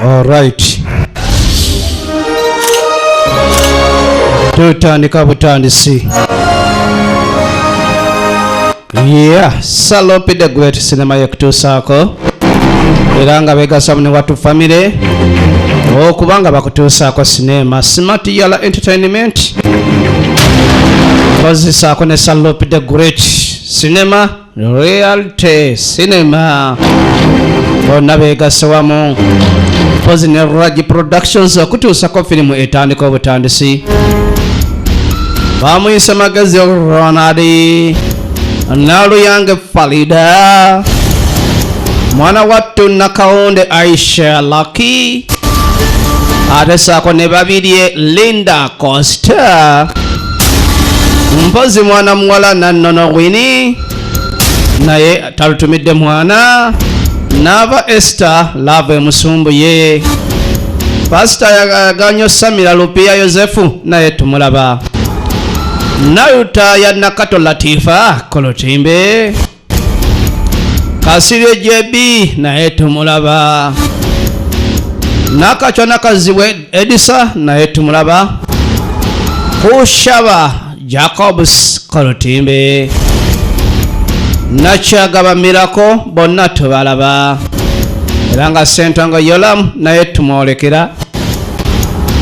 All right. Tutandika butandisi. Yeah, Salopi the Great Cinema yakutusaako. Era nga begasa ne watu family. Okubanga bakutusaako cinema Smart Yala Entertainment. Bazisaako ne Salopi the Great Cinema Reality Cinema. Bonna begasa wamu. Pozine Raji Productions okutusaako filimu etandika obutandisi. Bamuyise magazi Ronaldi. Nalu yange Falida. Mwana watu Nakaonde Aisha Lucky. Atesaako ne babirye Linda Costa. Mpozi mwana mwala Nanono Winnie. Naye talutumidde mwana. Nava Esther Love Musumbu ye. Pastor Yaganyo Samira Lupia Yosefu naye tumulaba. Nayuta ya Nakato Latifa Kolotimbe. Kasiri JB naye tumulaba. Nakacho Nakaziwe Edisa naye tumulaba. Kushaba Jacobs Kolotimbe. Nachagaba Mirako bonna tubalaba. Eranga Sentongo Yolam naye tumwolekera.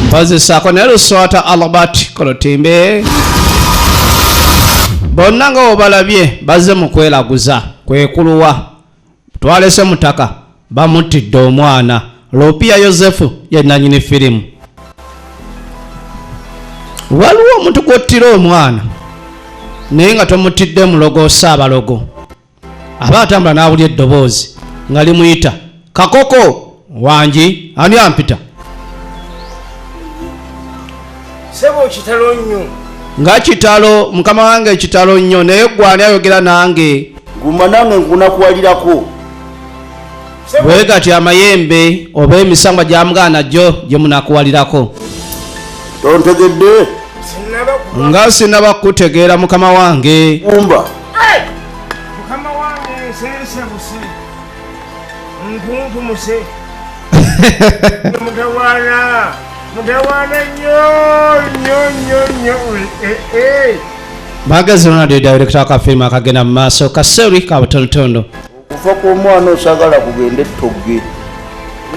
Mbazisaako ne Luswata Albert Kolotimbe. Bonna nga obalabye bazze mu kwelaguza kwekuluwa. Twalese mutaka bamutidde omwana. Lupia Yosefu ye nannyini firimu. Waliwo omuntu gwottira omwana naye nga tomutidde mulogo Saabalogo. Aba atambula n'awulya eddoboozi nga limuyita Kakoko wangi ani ampita. Sebo kitalo nnyo. Nga kitalo mukama wange kitalo nnyo naye gwani ayogera nange. Guma nange nkunakuwalirako. Bwe gati amayembe oba emisangwa gya muganda gyo gye munakuwalirako. Tontegedde. Nga sinnabakutegeera mukama wange. Umba. Mukama wange sense buse. Mpuntu muse. Mutawana nyo. Magazi Ronaldo director ka film akagenda mu maaso kaseri ka butonotono. Kufa ku mwana osagala kugenda ettogge.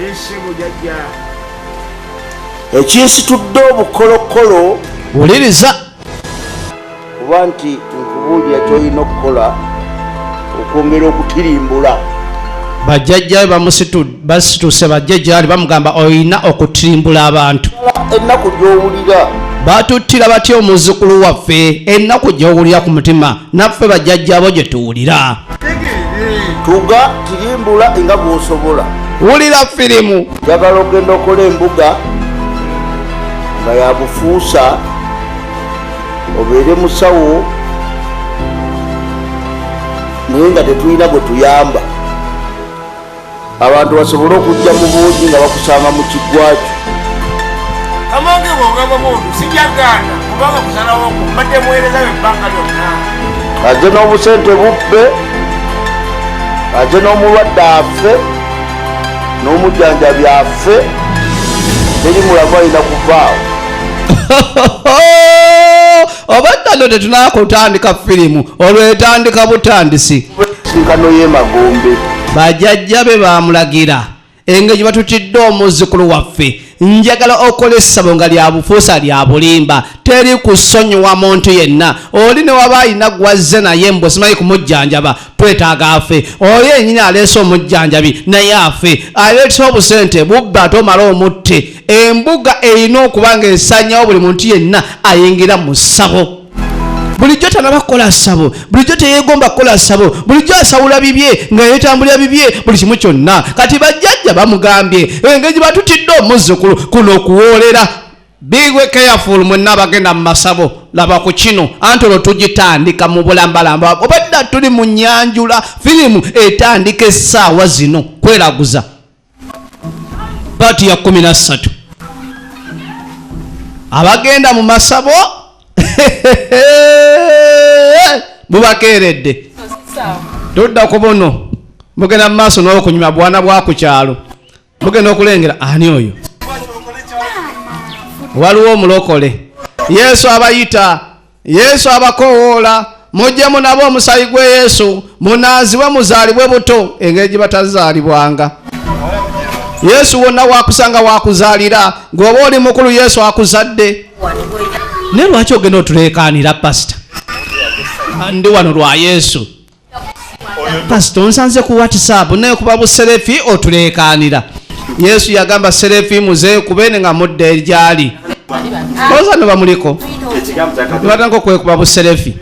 Yesibu jajja. Ekinsitudde obukolokolo. Wuliriza. Kuba nti nkubuulira ky'olina okukola okwongera okutirimbula. Bajjajja basituse bajjajja bamugamba oyina okutirimbula abantu. Ennaku gy'owulira. Batuttira batya omuzzukulu waffe ennaku gy'owulira ku mutima naffe bajjajja abo gye tuwulira. Tuga tirimbula nga bw'osobola. Wulira firimu. Njagala ogenda okola embuga nga yabufuusa obeere musawo naye nga tetulina gwe tuyamba. Abantu basobole okujja mu bungi nga bakusanga mu kiggwakyo. Kamonge bw'ogamba mundu sijagaana kubanga kusalawo mbadde muweereza ebbanga lyonna. Ajje n'obusente bubbe, ajje n'omulwadde affe, n'omujjanjabi affe, teri mulamu alina kuvaawo. Obaddano tetunakutandika firimu olwetandika butandisi. Sinkano y'emagombe. Bajjajja be bamulagira engeri batutidde omuzzukulu waffe njagala okola essabo nga lya bufuusa lya bulimba teri kusonyiwa muntu yenna. Oli ne waba alina gwazze naye mbwe simanyi kumujjanjaba twetaaga afe. Oli yennyini aleese omujjanjabi naye afe. Aleetesa obusente bubba ate omala omutte. Embuga erina okuba nga esanyawo buli muntu yenna ayingira mu ssabo. Bulijjo tanaba kukola ssabo, bulijjo teyeegomba kukola ssabo, bulijjo asawula bibye nga yeetambulira bibye buli kimu kyonna. Kati bajjajja bamugambye engeri batutidde omuzzukulu kuno okuwoolera. Bigwe careful mwenna abagenda mu masabo laba ku kino anti olwo tugitandika mu bulambalamba. Obadda tuli mu nnyanjula firimu etandika essaawa zino kweraguza. Paati ya 13 abagenda mu masabo mugenda okulengera ani oyo waliwo omulokole Yesu abayita Yesu abakowoola mujjemu nabo omusayi gwe Yesu munaazibwe muzaalibwe buto engeri gye batazaalibwanga Yesu wonna wakusanga wakuzaalira gwoba oli mukulu Yesu akuzadde naye lwaki ogenda otuleekaanira pasita ndi wano lwa Yesu pasita onsanze ku WhatsApp naye kuba buserefi otuleekaanira Yesu yagamba serefi muze kubene nga mudde ejali oza ne bamuliko nibatandika okwekuba buserefi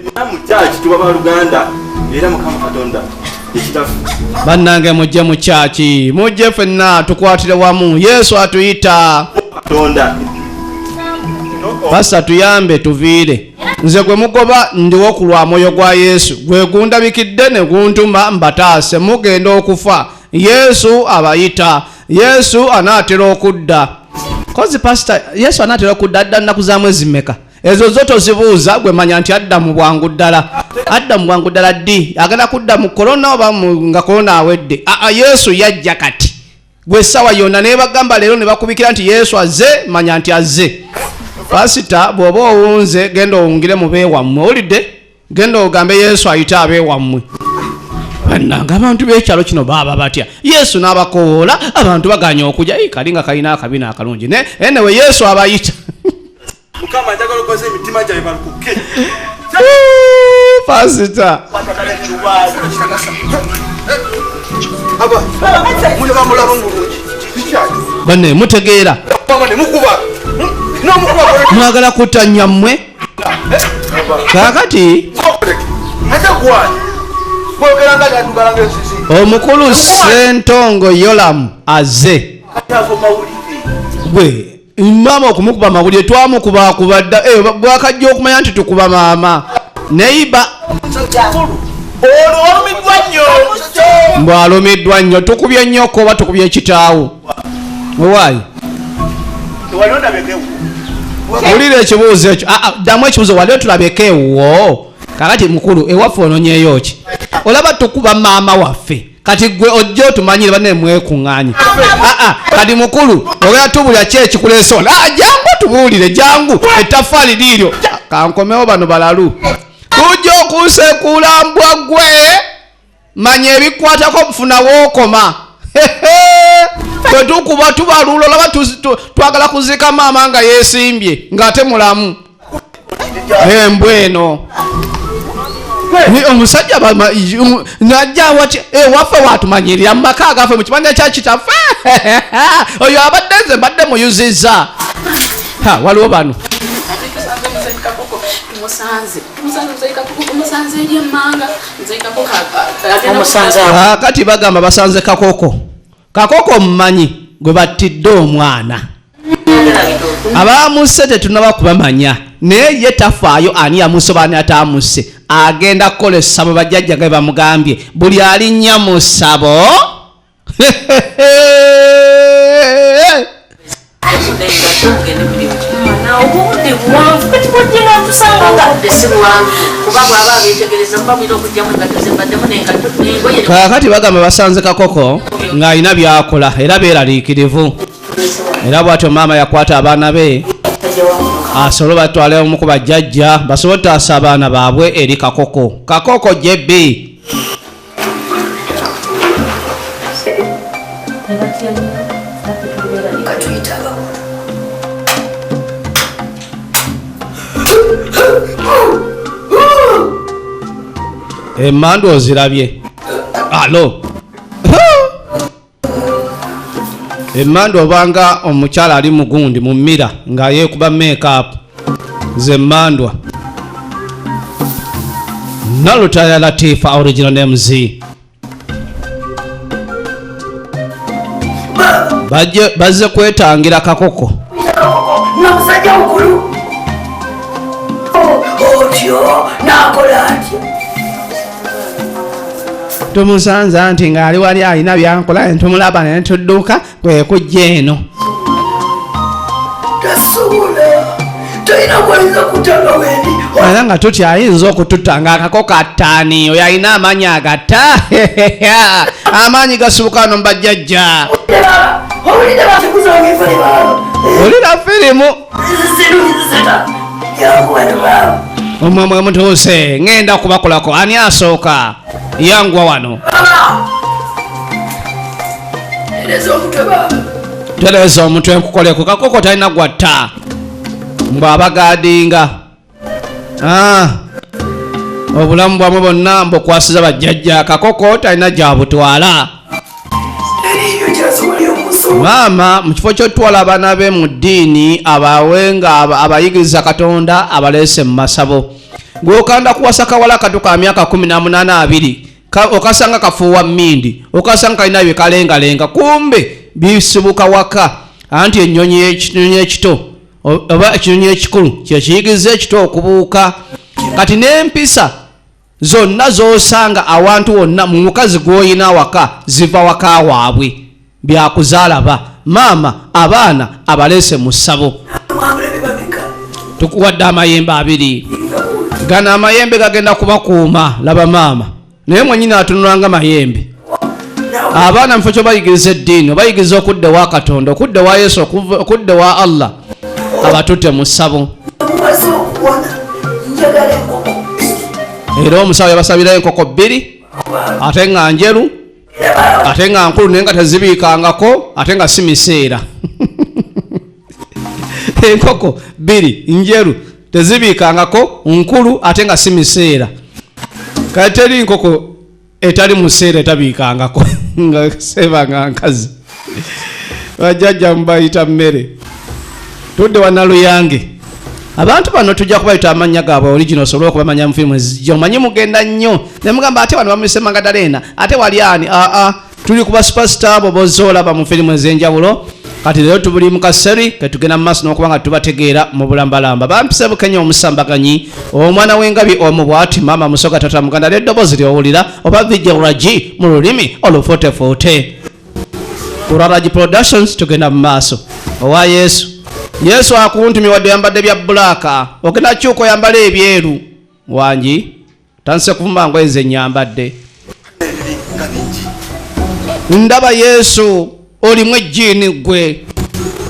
bannange mujje mu kyaki mujje ffenna tukwatire wamu Yesu atuyita pasita tuyambe tuviire nze gwe mugoba ndiwo ku lwa mwoyo gwa Yesu gwe gundabikidde ne guntuma mbataase mugenda okufa Yesu abayita Yesu anaatera okudda kozi pasita Yesu anaatera okudda adda nnaku za mwezi mmeka ezo zo tozibuuza gwe manya nti adda mu bwangu ddala ddi agenda kudda mu korona oba nga korona awedde Yesu yajja kati gwe essaawa yonna naye bagamba leero ne bakubikira nti Yesu azze manya nti azze pasita bw'oba owunze genda owungire mu beewammwe olidde genda ogambe Yesu ayite abeewammwe bannanga abantu b'ekyalo kino baaba batya Yesu n'abakowoola abantu baganya okujja kali nga kalina akabina akalungi enewe Yesu abayita Mukama njagala okoze emitima gyawe balukuke pasita banne mutegeera mwagala kutanya mmwe kakati omukulu Ssentongo Yolamu azze gwe mama okumukuba amawulire twamukubakubadda bwakajja okumanya nti tukuba maama neiba mbw alumiddwa nnyo tukubye nnyoko oba tukubye kitaawo owaayi wulira ekibuuzo ekyo ddamu ekibuuzo waliwo tulabeko ewwo kakati mukulu ewaffe ononyeeyo ki olaba tukuba maama waffe kati gwe ojja otumanyire banne mwekuŋŋaanye kati mukulu ogera tubulya ki ekikuleese ono jangu tubuulire jangu ettaffaali liiryo kankomewo bano balalu tujja okusekula mbwa gwe manya ebikwatako okufuna wookoma bwe tukuba tubaluula olaba twagala kuzika maama nga yeesimbye ng'ate mulamu embwa eno omusajja najja wati waffe watumanyirira mu maka agaffe mu kibanja kya kitaffe oyo abadde nze mbadde muyuzizza waliwo bano kati bagamba basanze kakoko mumanyi gwe battidde omwana abamusse tetunaba kubamanya naye ye tafaayo ani yamusoba ani ataamusse agenda kukola essabo bajjajja ge bamugambye buli alinnya mu ssabo kakati bagamba basanze kakoko ng'alina byakola era beeraliikirivu era bw'atyo maama yakwata abaana be asobole batwale omu ku bajjajja basobole otaasa abaana baabwe eri kakoko jebbi emmandu ozirabye alo emmandu obanga omukyala ali mugundi mu mmira nga yeekuba makeup ze mmandwa Nalutaya Latifa original names bazze kwetangira kakoko namusajja mukulu otyo nakola atya tumusanza nti ng'ali wali alina byankola ntumulaba ne tudduka kwe kujja eno tasobola toyina kwaliza kutanga wendi era nga tutya ayinza okututta ng'akakoko attaani oyo alina amaanyi agatta amaanyi gasubuka no mu bajjajja Olida bafikuza ngefale baba. Olida firimu. Zero zeta. Yangu eno baba. Omwe mutuse ngenda kubakolako ani asooka yangwa wano. Elezo mutwe baba. Telezo omutwe nkukoleko kakoko talina gwatta mbw abagadinga obulamu bwamwe bonna mbukwasiza bajjajja kakoko talina gyabutwala maama mu kifo kyotwala abaana be mu ddiini abawenga abayigiriza katonda abaleese mu masabo gwokanda kuwasa kawala kato ka myaka 18 okasanga kafuuwa mmindi okasanga kalina bye kalengalenga kumbe bisibuka waka anti ekinyonyi ekito oba ekinyonyi ekikulu kyekiyigiriza ekito okubuuka kati n'empisa zonna z'osanga awantu wonna mu mukazi gw'oyina waka ziva waka waabwe byakuzaalaba maama abaana abaleese mu ssabo tukuwadde amayembe 2 gano amayembe gagenda kubakuuma laba maama naye mwenyini atunulanga mayembe abaana mufo kyo bayigiriza eddiini obayigiriza okudde wa katonda okudde wa yesu okudde wa allah abatutte mu ssabo era omusawo yabasabirayo enkoko 2 ate nga njeru ate nga nkulu naye nga tezibiikangako ate nga si miseera enkoko 2 njeru tezibiikangako nkulu ate nga si miseera kati teri nkoko etali museera etabiikangako nga sebanga nkazi bajjajja mubayita mmere tudde wanaluyange abantu bano tujja kubayita amannya gaabwe original osobole okubamanya mu firimu ezijja omanyi mugenda nnyo nemugamba ate wano bamuyise Magdalena ate wali ani tuli kuba superstar bo bozoolaba mu firimu ez'enjawulo kati leero tubuli mu kaseri ketugenda mu maaso n'okuba nga tubategeera mu bulambalamba bampise bukenya omusambaganyi omwana w'engabi omu bw'ati maama musoga tata muganda l'eddoboozi ly'owulira oba vijewulagi mu lulimi olufuutefuute Uraragi Productions tugenda mu maaso owa Yesu akuntumye wadde yambadde bya bbulaaka ogenda kyuko yambala ebyeru wangi tanse kuvumba ngoye ze nyambadde ndaba Yesu olimu ejjiini gwe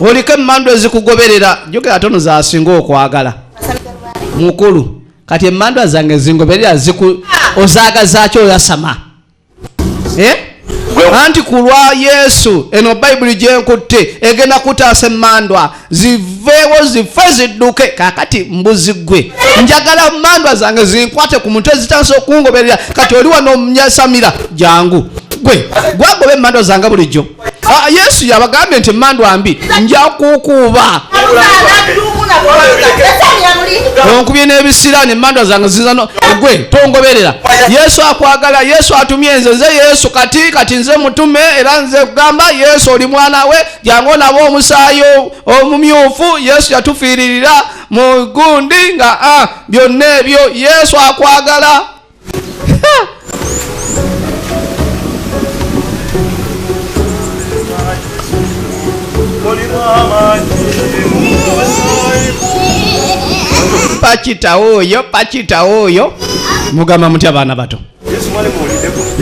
oliko emmando ezikugoberera jogera tono zasinga okwagala mukulu kati emmando zange zingoberera ozaagazaaki oyasama anti kulwa Yesu eno Bayibuli gyenkutte egenda kutaasa emmandwa ziveewo zife zidduke kakati mbuzi gwe njagala emmandwa zange zinkwate ku mutwe zitansa okungoberera kati oli wano omunyasamira jangu gwe gwagoba emmandwa zange bulijjo Yesu yabagambye nti emmandwa mbi nja kukuba onkubye n'ebisiraani emmandwa zange zizano gwe tongoberera Yesu akwagala Yesu atumye nze Yesu kati nze mutume era nze kugamba Yesu oli mwana we jangu nabo omusaayi omumyufu Yesu yatufiiririra mu gundi nga byonna ebyo Yesu akwagala pachita oyo mugamba mutya abaana bato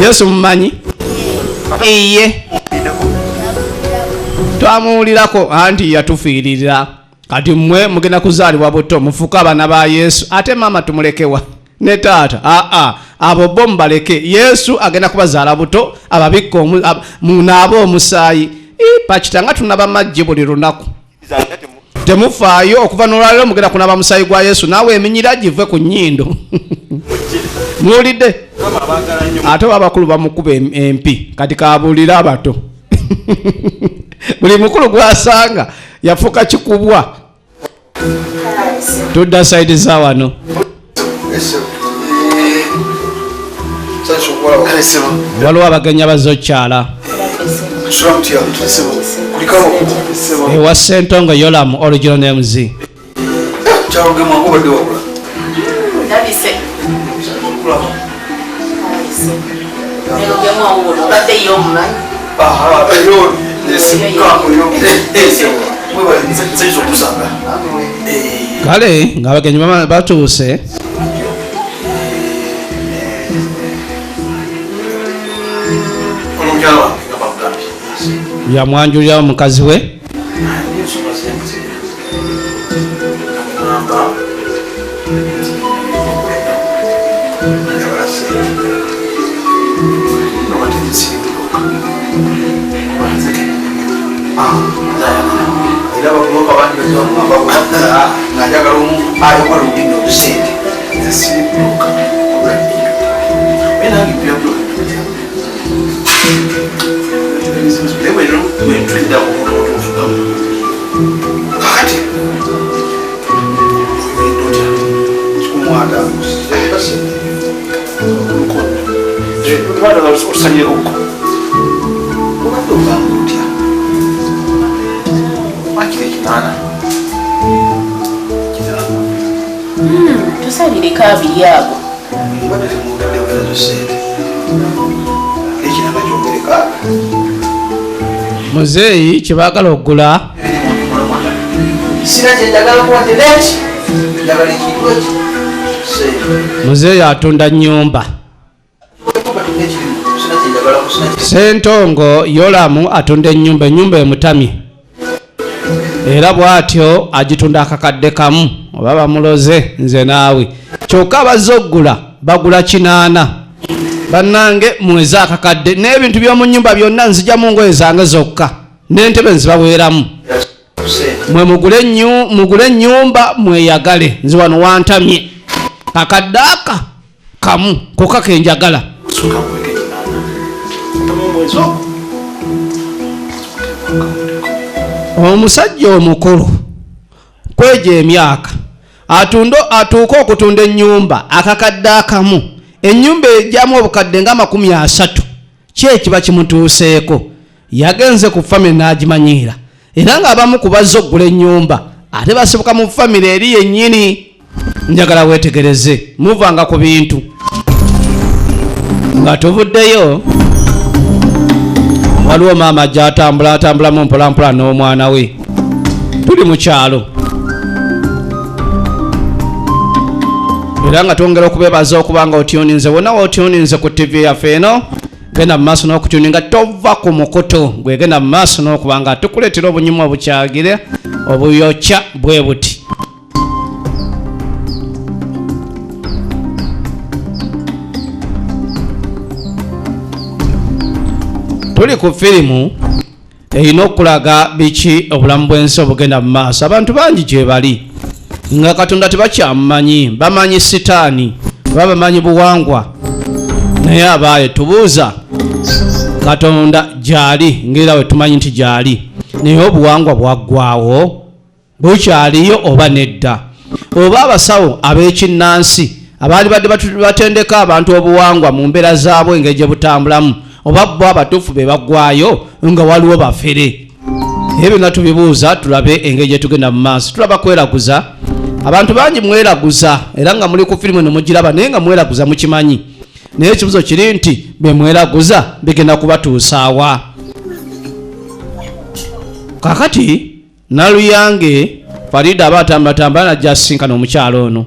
Yesu mumanyi iye twamuwulirako anti yatufiiririra kati mmwe mugenda kuzaalibwa buto mufuuke abaana ba Yesu ate maama tumulekewa ne taata abo bo mubaleke Yesu agenda kubazaala buto ababikka munaaba omusaayi pachita nga tunaba majje buli lunaku temufaayo okuva n'olwaliro mugenda kunaba musaayi gwa Yesu naawe eminyira give ku nnyindo muwulidde ate abakulu bamukuba empi kati kabuulira abato buli mukulu gwasanga yafuuka kikubwa tudda saidi za wano waliwo abagenya bazokyala ewa Sentongo Yolamu original MZ kale nga abagenyi batuuse Omukyala wange nga bagambye yamwanjulira mukazi we tusalireko abiri ago muzeeyi kyebagala okugula muzeeyi atunda nnyumba Sentongo Yolamu atunda ennyumba emutamye era bw'atyo agitunda akakadde kamu oba bamuloze nze naawe kyokka abazze okugula bagula 8 bannange muweze akakadde n'ebintu by'omu nnyumba byonna nzijamu ngoye zange zokka n'entebe nzibaweeramu mwe mugule ennyumba mweyagale nzi wano wantamye kakadde aka kamu kokka kenjagala omusajja omukulu kweja emyaka atuuka okutunda ennyumba akakadde akamu ennyumba ejjamu obukadde nga 30 kyekiba kimutuuseeko yagenze ku famire n'agimanyiira era ng'abamu ku bazze okugula ennyumba ate basibuka mu famire eri yennyini njagala weetegereze muvanga ku bintu nga tuvuddeyo waliwo maama gy'atambulamu mpolampola n'omwana we tuli mu kyalo era nga twongera okubeebaza okuba nga otuninze wonna wotuninze ku tv yaffe eno genda mu maaso n'okutuninga tova ku mukutu gwegenda mu maaso n'okuba nga tukuleetera obunyumu obukyagire obuyokya bwe buti tuli ku firimu erina okulaga biki obulamu bw'ensi obugenda mu maaso abantu bangi gye bali nga katonda tebakyamumanyi bamanyi sitaani oba bamanyi buwangwa naye abaaye tubuuza katonda gyali ng'era we tumanyi nti gyali naye obuwangwa bwaggwaawo bukyaliyo oba nedda oba abasawo ab'ekinnansi abaali badde batendeka abantu obuwangwa mu mbeera zaabwe engeri gye butambulamu oba bo abatuufu be baggwaayo nga waliwo bafere ebyo nga tubibuuza tulabe engeri gye tugenda mu maaso tulaba kweraguza abantu bangi mweraguza era nga muli ku firimu nemugiraba naye nga mweraguza mukimanyi naye ekibuzo kiri nti be mweraguza bigenda kubatuusaawa kakati naluyange Farida aba atambatambala najja asinkana omukyalo ono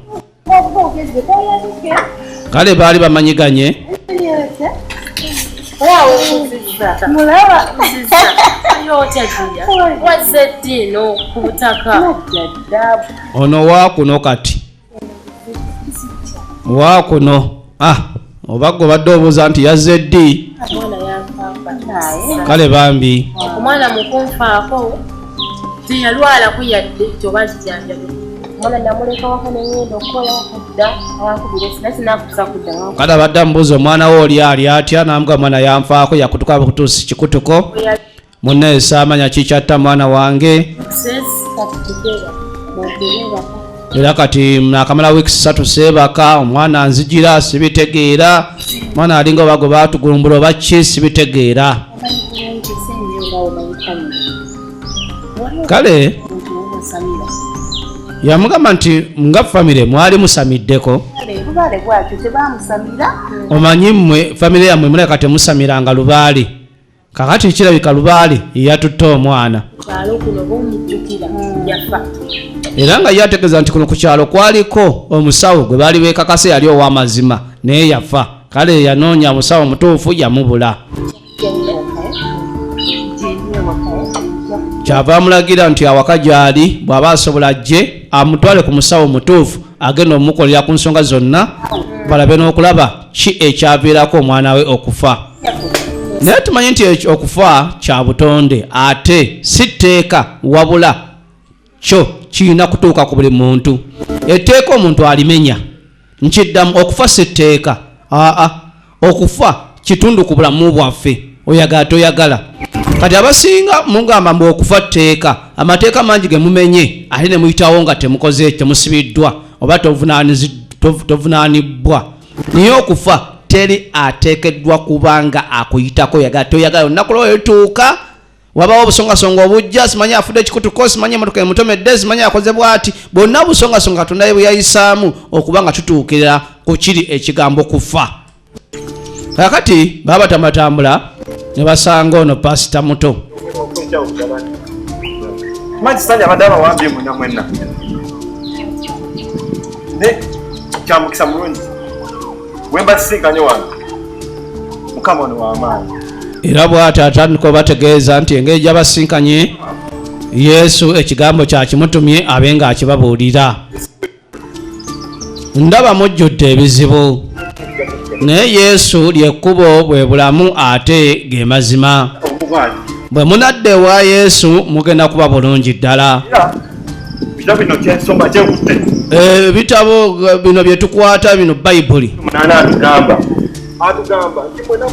kale baali bamanyiganye ono waakuno kati waakuno obaggo badde obuuza nti yazze ddi kale bambi omwana mukunfaako teyalwala kuyadde kyoba kijanjabi omwana namuleka wako nengenda okukola kudda awakubire sinakutusa kudda kale abadde amubuuza omwana we oli ali atya namuga mwana yanfaako yakutuka bukutuusi kikutuko munne saamanya kikyatta mwana wange era kati nakamala wiiki 3 seebaka omwana nzijira sibitegeera mwana alinga obago batugulumbula oba ki sibitegeera kale yamugamba nti nga famire mwali musamiddeko omanyi mmwe famire yammwe muleka temusamiranga lubaale kakati kirabika lubaale yeyatutta omwana era nga yategeeza nti kuno ku kyalo kwaliko omusawo gwe baali beekakase yali ow'amazima naye yafa kale yanoonya musawo mutuufu yamubula kyava amulagira nti awaka gy'ali bw'aba asobola ajje amutwale ku musawo mutuufu agenda omukolera ku nsonga zonna balabe n'okulaba ki ekyaviirako omwana we okufa. Naye tumanyi nti okufa kya butonde ate si tteeka wabula kyo kirina kutuuka ku buli muntu. Etteeka omuntu alimenya nkiddamu okufa si tteeka. Okufa kitundu ku bulamu bwaffe oyagala toyagala. Kati abasinga mugamba mbu okufa tteeka, amateeka mangi ge mumenye ate ne muyitawo nga temukoze temusibiddwa oba tovunaanibwa. Naye okufa teri ateekeddwa kubanga akuyitako oyagala toyagala. Olunaku lwo lutuuka wabawo obusongasonga obujja, simanyi afudde ekikutuko, simanyi emotoka emutomedde, simanyi akoze bw'ati. Bonna busongasonga Katonda bwe yayisaamu okuba nga tutuukira ku kiri ekigambo kufa. Kakati baba batamatambula ne basanga ono pasita muto. Majisanya badaba wambye mwenna. Ne kyamukisa mulungi. Wemba sinkanye wange. Mukama ono w'amaanyi. Era bw'atyo atandika obategeeza nti engeri gy'abasinkanye Yesu ekigambo kyakimutumye abe nga akibabuulira. Ndaba mujjudde ebizibu. Naye Yesu lyekkubo bwe bulamu ate ge mazima. Bwe munadde wa Yesu mugenda kuba bulungi ddala. Ebitabo bino bye tukwata bino Bayibuli. Atugamba nti mwenna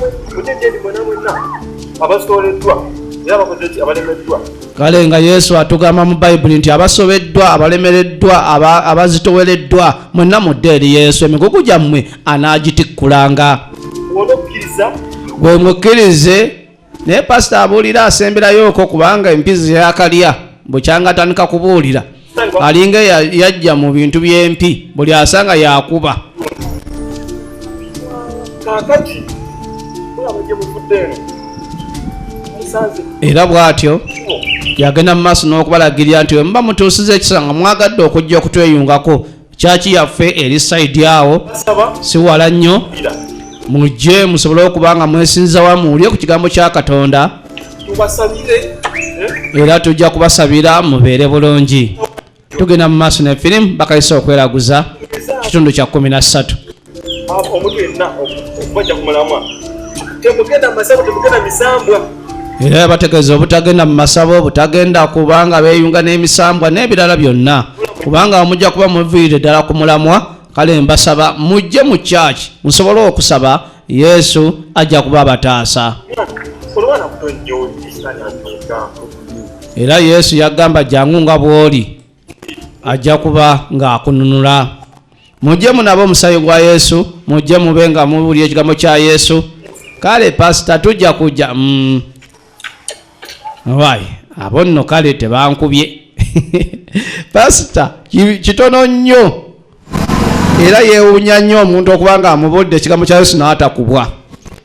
abasoleddwa era abakoze abalemeddwa. Kale nga Yesu atugamba mu Bayibuli nti abasobeddwa, abalemereddwa, abazitowereddwa mwenna mudde eri Yesu, emigugu gyammwe anaagitikkulanga. Bwe mukkirize. Naye pasita abuulira asemberayo okwo kubanga empizi yakalya bukyanga atandika kubuulira alinga yajja mu bintu by'empi buli asanga yakuba. Era bw'atyo yagenda mu maaso n'okubalagirira nti bwe muba mutuusiza ekisanga mwagadde okujja okutweyungako kyaki yaffe eri sayidi awo si wala nnyo, mujje musobole okuba nga mwesinza wamu muwulire ku kigambo kya Katonda era tujja kubasabira mubeere bulungi. Tugenda mu maaso ne firimu bakayisa okweraguza kitundu kya 13. Era bategeeza obutagenda mu masabo, obutagenda kubanga beeyunga n'emisambwa n'ebirala byonna kubanga mujja kuba muviire ddala ku mulamwa. Kale mbasaba mujje mu kyaki musobole okusaba Yesu ajja kuba abataasa. Era Yesu yagamba jangu nga bw'oli ajja kuba ng'akununula. Mujje munabo omusaayi gwa Yesu, mujje mube nga muwulira ekigambo kya Yesu. Kale pasita tujja kujja wayi abo nno kale tebankubye pasita kitono nnyo era yeewuunya nnyo omuntu okuba nga amubudde ekigambo kya Yesu n'atakubwa.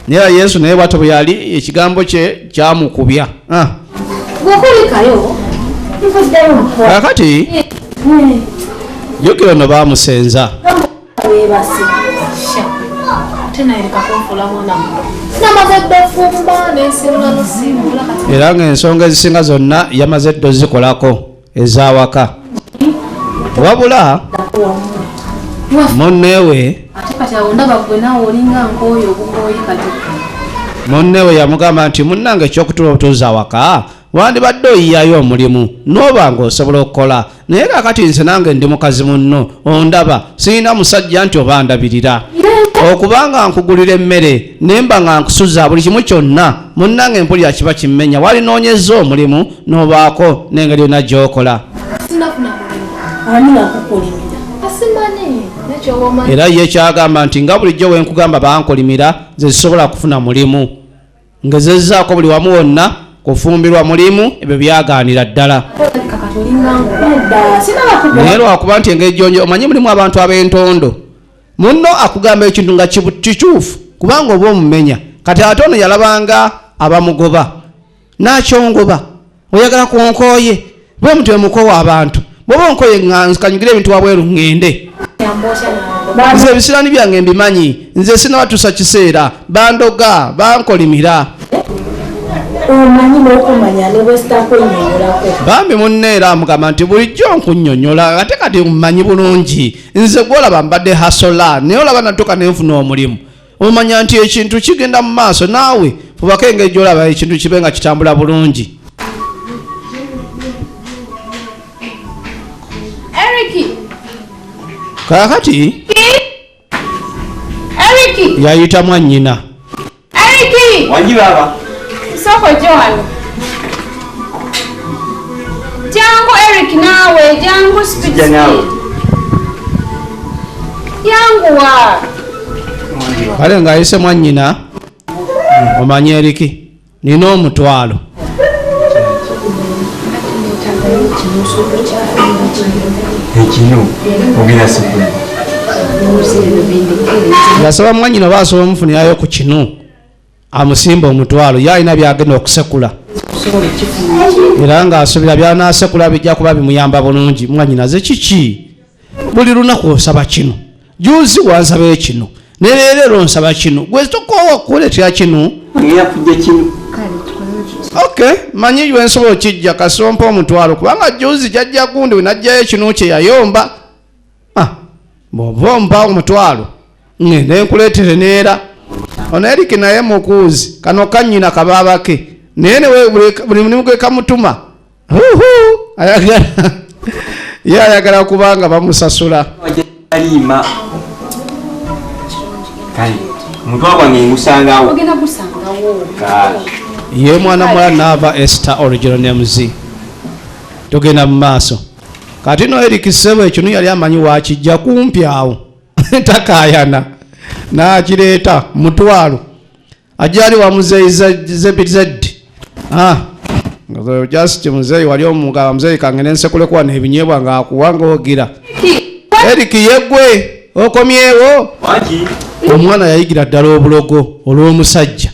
Naye Yesu naye bw'atyo bwe yali ekigambo kye kyamukubya. Kakati jjukira ono baamusenza. Era ng'ensonga ezisinga zonna yamaze ddo zikolako ez'awaka. Wabula munnewe yamugamba nti munnange ekyokutula obutuuza awaka wandibadde oyiyayo omulimu n'oba ng'osobola okukola. Naye kakati nze nange ndi mukazi munno ondaba sirina musajja nti oba ndabirira okubanga nkugulira emmere nemba nga nkusuza buli kimu kyonna munnange mpulira kiba kimmenya walinoonyeza omulimu n'obaako n'engeri yonna gy'okola. Era ye kyagamba nti nga bulijjo wenkugamba bankolimira ze zisobola kufuna mulimu ngezezzaako buli wamu wonna kufumbirwa mulimu ebyo byagaanira ddala. Naye lwakuba nti engeri gyonjo omanyi mulimu abantu ab'entondo munno akugamba ekintu nga kituufu kubanga oba omumenya. Kati ate ono yalabanga abamugoba n'akyongoba oyagala kunkooye bwe mutwe mukowa abantu bw'oba onkoye kanyigire ebintu wabweru ŋŋende. Nze ebisiraani byange mbimanyi, nze sinabatuusa kiseera bandoga bankolimira. omanyi n'okumanya ne bwesitakwennyonnyolako bambi munne era amugamba nti bulijjo nkunnyonnyola ate kati mmanyi bulungi nze gwolaba mbadde hasola naye olaba natuuka nenfuna omulimu omanya nti ekintu kigenda mu maaso naawe fubako engeri gyolaba ekintu kibe nga kitambula bulungi. Kaakati yayita mwannyina. Wangi baba. Soko Johan. Jangu Eric nawe, jangu speed. Yangu wa. Kale ng'ayise mwannyina omanye Eric nina omutwalo. Ekinu ogenda sekulu. Yasaba mwannyina baasobola omufunirayo ku kinu amusimba omutwalo ye alina byagenda okusekula era ng'asuubira by'anaasekula bijja kuba bimuyamba bulungi. Mwannyina ze kiki buli lunaku osaba kino juuzi wansaba ekino ne leero nsaba kino gwe tokoowa kuleetera kino. Okay, manyi ywe nsobola okijja kasompa omutwalo kubanga juuzi jajja gundi we najjayo ekinu kye yayomba. Bw'oba ompa omutwalo ngende nkuleetere neera ono Eric naye mukuuzi kano kannyina kabaabake naye buli mulimu gwe kamutuma ayagala ye ayagala kubanga bamusasula. Omutwalo gwange ngusangawo. Ye mwana mula naava Esther original names tugenda mu maaso kati no Eric Sebo ekinu yali amanyi wakijja kumpi awo takayana n'akireeta mutwalo ajali wa muzeyi zebizeddi just muzeyi wali omugaba muzeyi kangene nsekule kuwa n'ebinyeebwa ng'akuwanga ogira Eric yeggwe okomyewo omwana yayigira ddala obulogo olw'omusajja.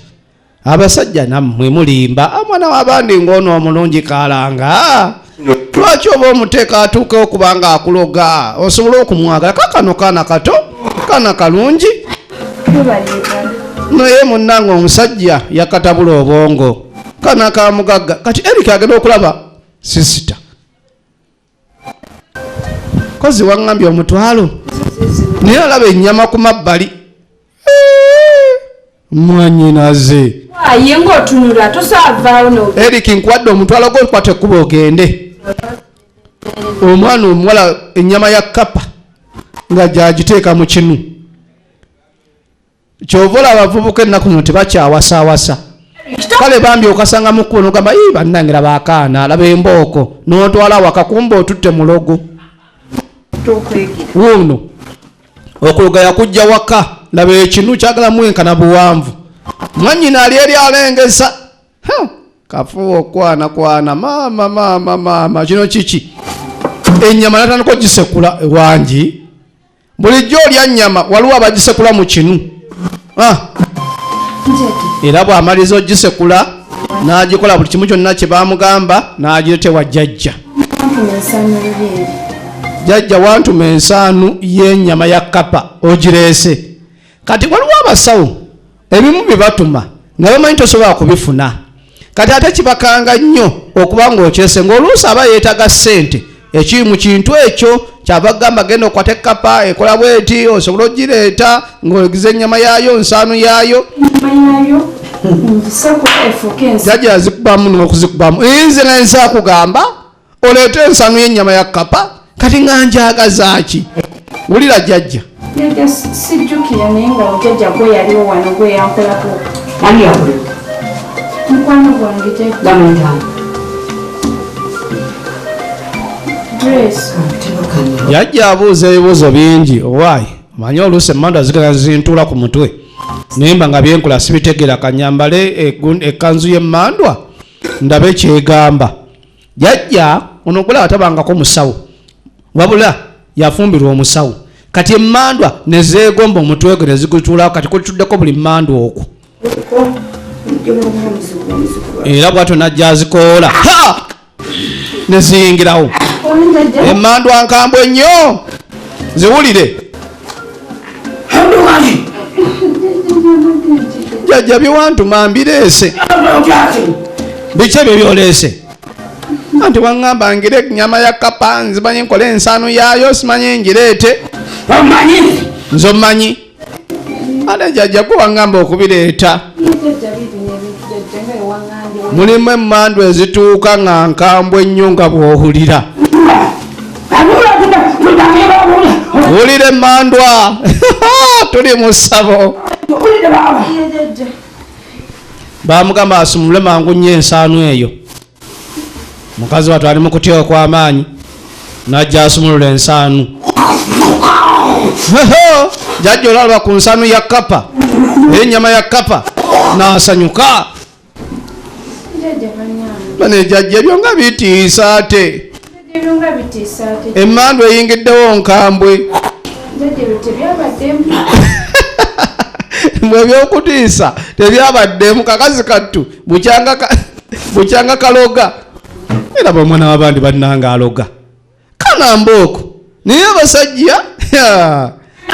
Abasajja nammwe mulimba amwana w'abandi ng'ono omulungi kalanga lwaki oba omuteeka atuuke okubanga akuloga osobole okumwagala kakano kaana kato kaana kalungi naye munnange omusajja yakatabula obwongo kaana kamugagga kati Eric agenda okulaba sisita kozi waŋŋambye omutwalo naye alaba ennyama ku mabbali mwannyinaze ye ng'otunula tosaavaawo no Eric nkwadde omutwalo gwo nkwate ekkuba ogende. Omwana omuwala ennyama ya kapa nga gyagiteeka mu kinu kyova olaba abavubuka ennaku zino tebakyawasaawasa kale bambi okasanga mu kkubo n'ogamba ii bannange baakaana laba embooko n'otwala waka kumba otutte mulogo wuuno okuloga yakujja waka laba ekinu kyagalamu enkana buwanvu mwannyina ali eri alengesa kafuwa okwana maama kino kiki ennyama natandika ogisekula ewangi bulijjo olya nnyama waliwo abagisekula mu kinu era bw'amaliza ogisekula n'agikola buli kimu kyonna kye baamugamba n'agiretewa jjajja. Jjajja wantuma ensaanu y'ennyama ya kapa ogireese kati waliwo abasawo ebimu bibatuma nga bamanyi tosobola kubifuna kati ate kibakanga nnyo okuba ng'okyese ng'oluusi aba yeetaga ssente ekiri mu kintu ekyo kyava gamba genda okwata ekkapa ekola bweti osobola ogireeta ng'ogiza ennyama yaayo nsaanu yaayo jjajja yazikubamu n'okuzikubamu nze nga nsa kugamba oleete ensaanu y'ennyama ya kkapa kati nga njagaza ki wulira jjajja sijjukira naye nga ojjajja gwe yaliwo wano gwe yankolako ani yakule mukwano gwange jjajja abuuza ebibuuzo bingi owaayi manyi oluusi emmandwa zigenda zintuula ku mutwe nimba nga byenkola sibitegera kanyambale ekkanzu y'emmandwa ndabe kyegamba jjajja ono gula atabangako musawo wabula yafumbirwa omusawo kati emmandwa ne zeegomba omutwe gwe ne zigutuulawo kati kutuddeko buli mmandwa okwo era bwatyo najja azikoola ne ziyingirawo emmandwa nkambwe nnyo ziwulire jjajja byewantuma mbireese Biki ebyo byolese? Anti wangamba ngire nyama ya kapa nzimanyi nkole ensanu yayo simanyi ngireete. Nze omanyi. Ate jjajja gwe wangamba okubireeta. Mulimu emmandu ezituuka nga nkambwe ennyo nga bw'owulira. Wulira emmandwa. Tuli mu ssabo. Bamugamba asumule mangu nnyo ensaanu eyo. Mukazi wattu ali mu kutya okw'amaanyi. Najja asumulula ensaanu. Jjajja olaba ku nsaanu ya kapa. Ennyama ya kapa. N'asanyuka. Bane jjajja ebyo nga bitiisa ate. Emmandu eyingiddewo nkambwe. Mwe by'okutiisa tebyabaddemu kakazi kattu bukyanga kaloga. Era bamwana w'abandi bannanga aloga. Kanambooko naye abasajja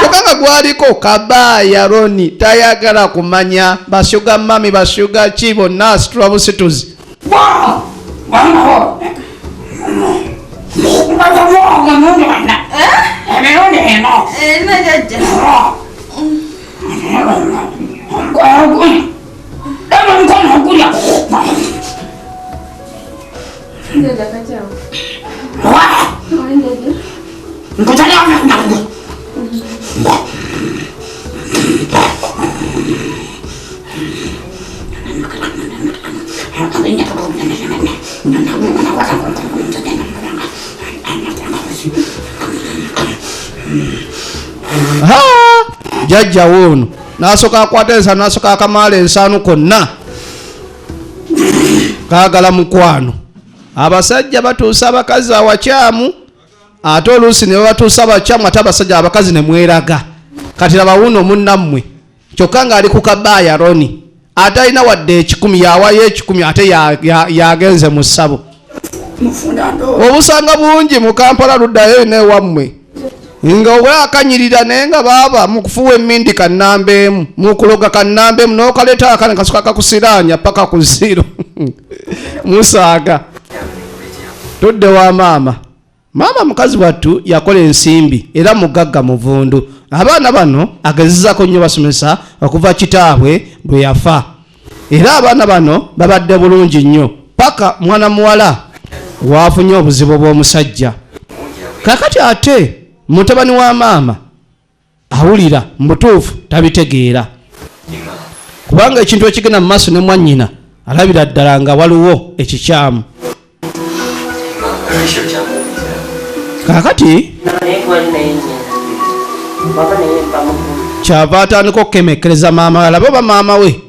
okanga gwaliko Kabaaya Roni tayagala kumanya bashuga mami bashuga ki bonna asitula busituzi. Jjajja woono n'asooka akwata ensaanu n'asooka akamaala ensaanu konna kaagala mukwano. Abasajja batuusa abakazi awakyamu ate oluusi ne batuusa abakyamu ate abasajja abakazi ne mweraga. Kati laba wuuno munnammwe kyokka ng'ali ku Kabaaya Roni ate alina wadde 10 yawayo 10 ate yagenze mu ssabo. Obusanga bungi mu Kampala luddayo n'ewammwe nga oba akanyirira naye nga baaba mu kufuwa emmindi kannamba emu mu kuloga kannamba emu n'okaleeta akane kasuka kakusiraanya paka ku ziro. Musaaga tudde wa maama. Maama mukazi wattu yakola ensimbi era mugagga muvundu. Abaana bano agezezako nnyo basomesa okuva kitaabwe bwe yafa. Era abaana bano babadde bulungi nnyo paka mwana muwala waafunye obuzibu bw'omusajja. Kakati ate mutabani wa maama awulira mutuufu tabitegeera. Kubanga ekintu ekigenda mu maaso ne mwannyina alabira ddala nga waliwo ekikyamu. Kakati kyava atandika okukemekkereza maama we alabe oba maama we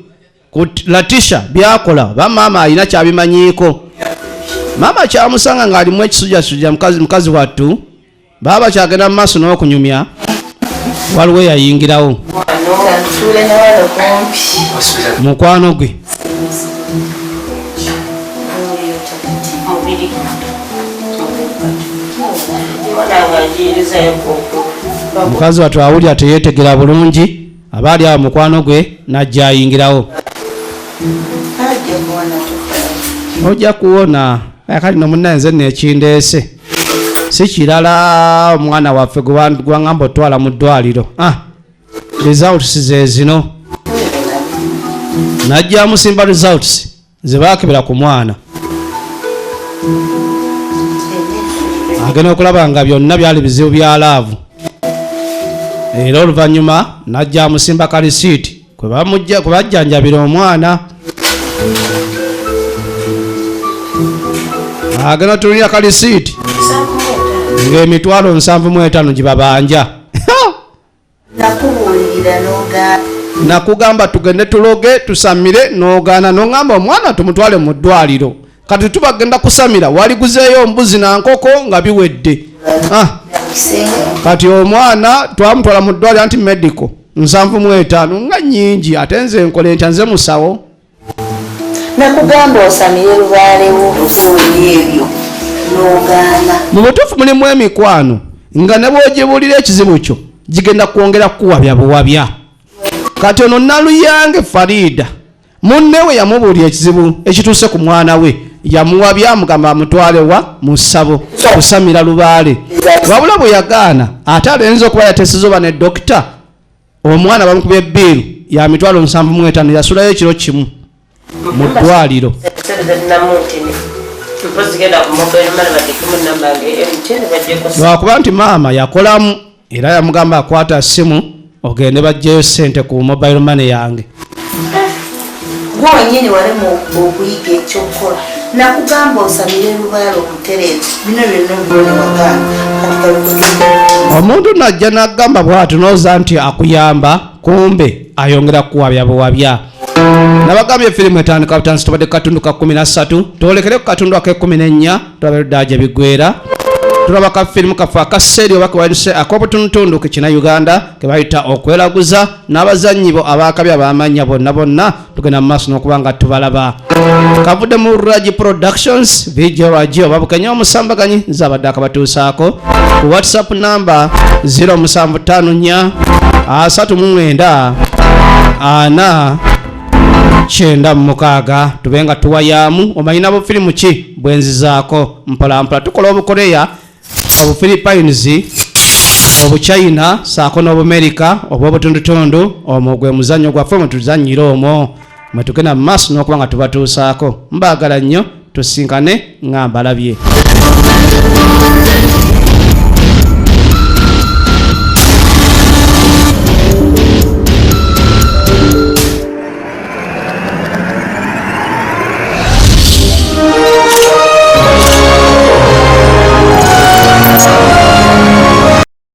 ku Latisha byakola oba maama alina kyabimanyiiko. Maama kyamusanga ng'alimu ekisujjasujja mukazi wattu baba kyagenda mu maaso n'okunyumya waliwo yayingirawo mukwano gwe. Mukazi wattu awulira teyeetegera bulungi abaali awo mukwano gwe najja ayingirawo. Ojja kuwona kali no munnaye nze nekindeese si kirala omwana waffe gwangamba otwala mu ddwaliro. Results ze zino najja amusimba results ze baakebera ku mwana. Agenda okulaba nga byonna byali bizibu bya laavu. Era oluvannyuma najja amusimba kalisiiti kwe bajjanjabira omwana. Agenda tulira kalisiiti ng'emitwalo 75 gibabanja. Nakugamba tugende tuloge tusamire n'ogaana n'ongamba omwana tumutwale mu ddwaliro. Kati tubagenda kusamira waliguzeeyo mbuzi na nkoko nga biwedde. Kati omwana twamutwala mu ddwaliro anti medical 75 nga nnyingi ate nze nkole ntya nze musawo. Nakugamba osamire lubaalewo ofuuye ebyo n'ogaana. Mu butuufu mulimu emikwano nga ne bw'ogibuulira ekizibu kyo gigenda kwongera kuwabya buwabya. Kati ono Naluyange Farida munne we yamubuulira ekizibu ekituuse ku mwana we yamuwa byamugamba amutwale wa mu ssabo kusamira lubaale wabula bwe yagaana ate alenza okuba yateesezoba ne dokita omwana bamukubye ebbiiru ya mitwalo 75 yasulayo ekiro kimu mu ddwaliro lwakuba nti maama yakolamu era yamugamba akwata simu ogende bajjeyo ssente ku mobile money yange gwenyini walemu okuyiga ekyokukola nakugamba osamire lubaale omutereezi bino byonna byona wagamba omuntu najja nagamba bwatu nooza nti akuyamba kumbe ayongera kuwabya buwabya nabagambye efirimu etandika butansi tubadde katundu ka 13 twolekere ku katundu ake 14 tulabe luddaja bigwera tulaba ka firimu kafa akaseeri oba kewaise ak'obutundutundu ke kina Uganda ke bayita okweraguza n'abazannyi bo abaakabi abamanya bonna tugenda mu maaso n'okuba nga tubalaba kavudde mu Raji Productions video Raji oba Bukenya omusambaganyi nzabadde akabatuusaako ku WhatsApp namba 0754 39 ana 96 tubenga tuwayamu omanyina bu firimu ki bwenzizaako mpolampola tukola obukoreya obufilipines obuchina saako n'obumerika obw'obutundutundu omwo gwe muzannyo gwaffe mwe tuzannyira omwo mwe tugenda mu maaso n'okuba nga tubatuusaako mbaagala nnyo tusinkane nga mbalabye